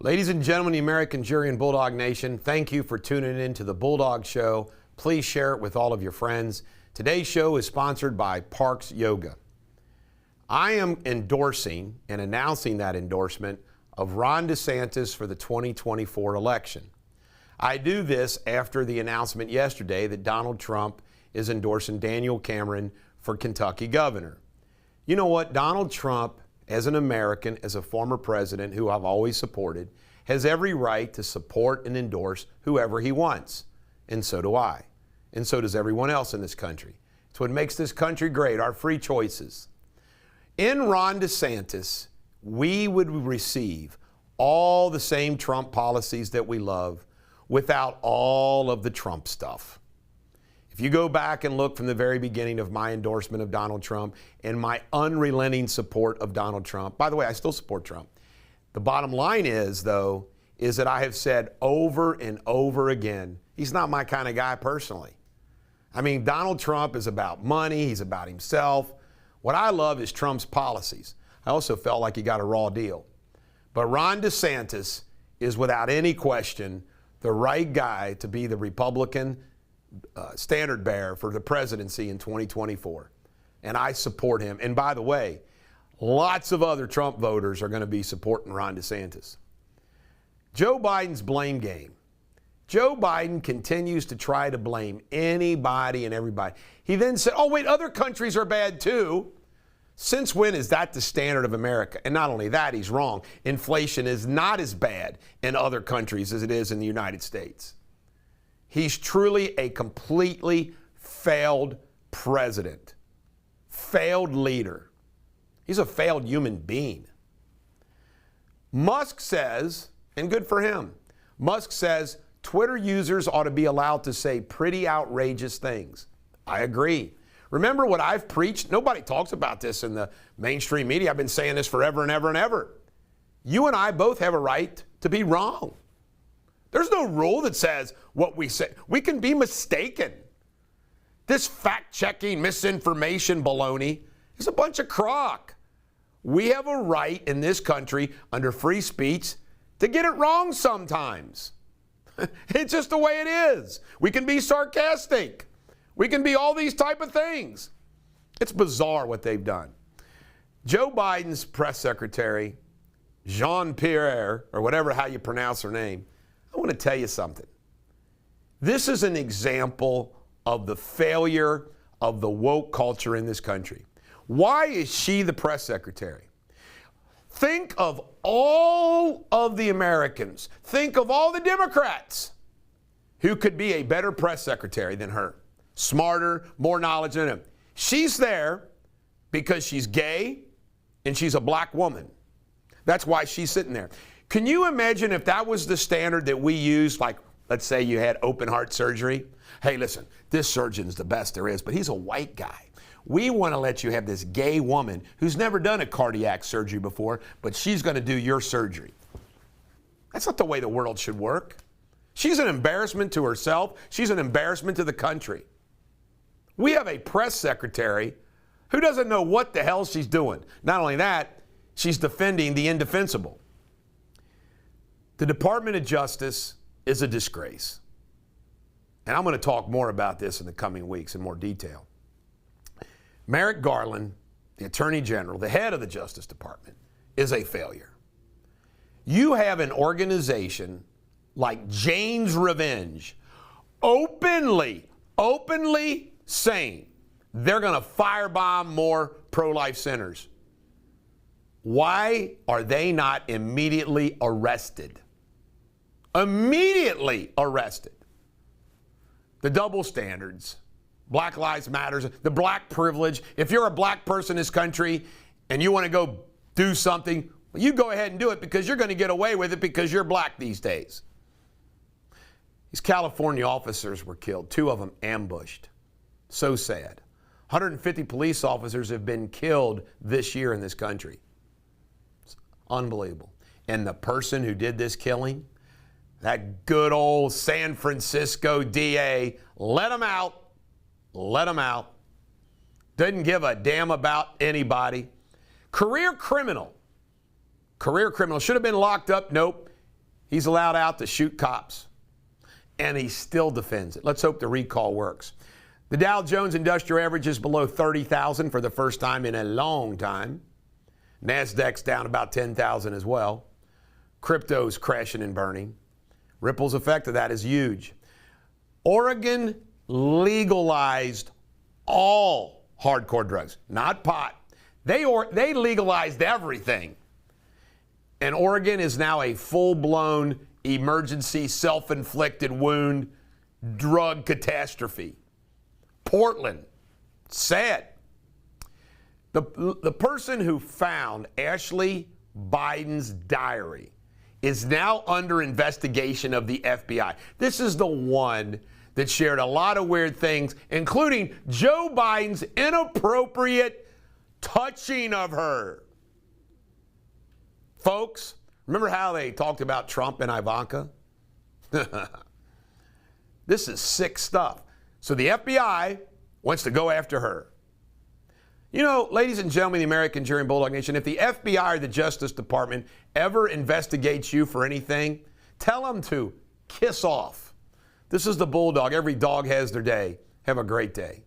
Ladies and gentlemen, the American jury and Bulldog Nation, thank you for tuning in to the Bulldog Show. Please share it with all of your friends. Today's show is sponsored by Parks Yoga. I am endorsing and announcing that endorsement of Ron DeSantis for the 2024 election. I do this after the announcement yesterday that Donald Trump is endorsing Daniel Cameron for Kentucky governor. You know what? Donald Trump, as an American, as a former president who I've always supported, has every right to support and endorse whoever he wants. And so do I. And so does everyone else in this country. It's what makes this country great, our free choices. In Ron DeSantis, we would receive all the same Trump policies that we love without all of the Trump stuff. If you go back and look from the very beginning of my endorsement of Donald Trump and my unrelenting support of Donald Trump, by the way, I still support Trump. The bottom line is, though, is that I have said over and over again, he's not my kind of guy personally. I mean, Donald Trump is about money. He's about himself. What I love is Trump's policies. I also felt like he got a raw deal. But Ron DeSantis is, without any question, the right guy to be the Republican standard bearer for the presidency in 2024. And I support him. And by the way, lots of other Trump voters are going to be supporting Ron DeSantis. Joe Biden's blame game. Joe Biden continues to try to blame anybody and everybody. He then said, oh, wait, other countries are bad too. Since when is that the standard of America? And not only that, he's wrong. Inflation is not as bad in other countries as it is in the United States. He's truly a completely failed president, failed leader. He's a failed human being. Musk says, and good for him, Musk says Twitter users ought to be allowed to say pretty outrageous things. I agree. Remember what I've preached? Nobody talks about this in the mainstream media. I've been saying this forever and ever and ever. You and I both have a right to be wrong. There's no rule that says what we say. We can be mistaken. This fact-checking, misinformation baloney is a bunch of crock. We have a right in this country under free speech to get it wrong sometimes. It's just the way it is. We can be sarcastic. We can be all these type of things. It's bizarre what they've done. Joe Biden's press secretary, Jean-Pierre, or whatever how you pronounce her name, I want to tell you something. This is an example of the failure of the woke culture in this country. Why is she the press secretary? Think of all of the Americans. Think of all the Democrats who could be a better press secretary than her. Smarter, more knowledge than him. She's there because she's gay and she's a black woman. That's why she's sitting there. Can you imagine if that was the standard that we used, like, let's say you had open heart surgery? Hey, listen, this surgeon's the best there is, but he's a white guy. We want to let you have this gay woman who's never done a cardiac surgery before, but she's going to do your surgery. That's not the way the world should work. She's an embarrassment to herself. She's an embarrassment to the country. We have a press secretary who doesn't know what the hell she's doing. Not only that, she's defending the indefensible. The Department of Justice is a disgrace. And I'm going to talk more about this in the coming weeks in more detail. Merrick Garland, the Attorney General, the head of the Justice Department, is a failure. You have an organization like Jane's Revenge openly saying they're going to firebomb more pro-life centers. Why are they not immediately arrested? Immediately arrested. The double standards, Black Lives Matter, the black privilege. If you're a black person in this country and you want to go do something, well, you go ahead and do it because you're going to get away with it because you're black these days. These California officers were killed, 2 of them ambushed. So sad. 150 police officers have been killed this year in this country. It's unbelievable. And the person who did this killing, that good old San Francisco DA, let him out. Let him out. Didn't give a damn about anybody. Career criminal. Should have been locked up. Nope. He's allowed out to shoot cops, and he still defends it. Let's hope the recall works. The Dow Jones Industrial Average is below 30,000 for the first time in a long time. NASDAQ's down about 10,000 as well. Crypto's crashing and burning. Ripple's effect of that is huge. Oregon legalized all hardcore drugs, not pot. They legalized everything. And Oregon is now a full-blown emergency self-inflicted wound drug catastrophe. Portland, sad. The person who found Ashley Biden's diary is now under investigation of the FBI. This is the one that shared a lot of weird things, including Joe Biden's inappropriate touching of her. Folks, remember how they talked about Trump and Ivanka? This is sick stuff. So the FBI wants to go after her. You know, ladies and gentlemen, the American jury and Bulldog Nation, if the FBI or the Justice Department ever investigates you for anything, tell them to kiss off. This is the Bulldog. Every dog has their day. Have a great day.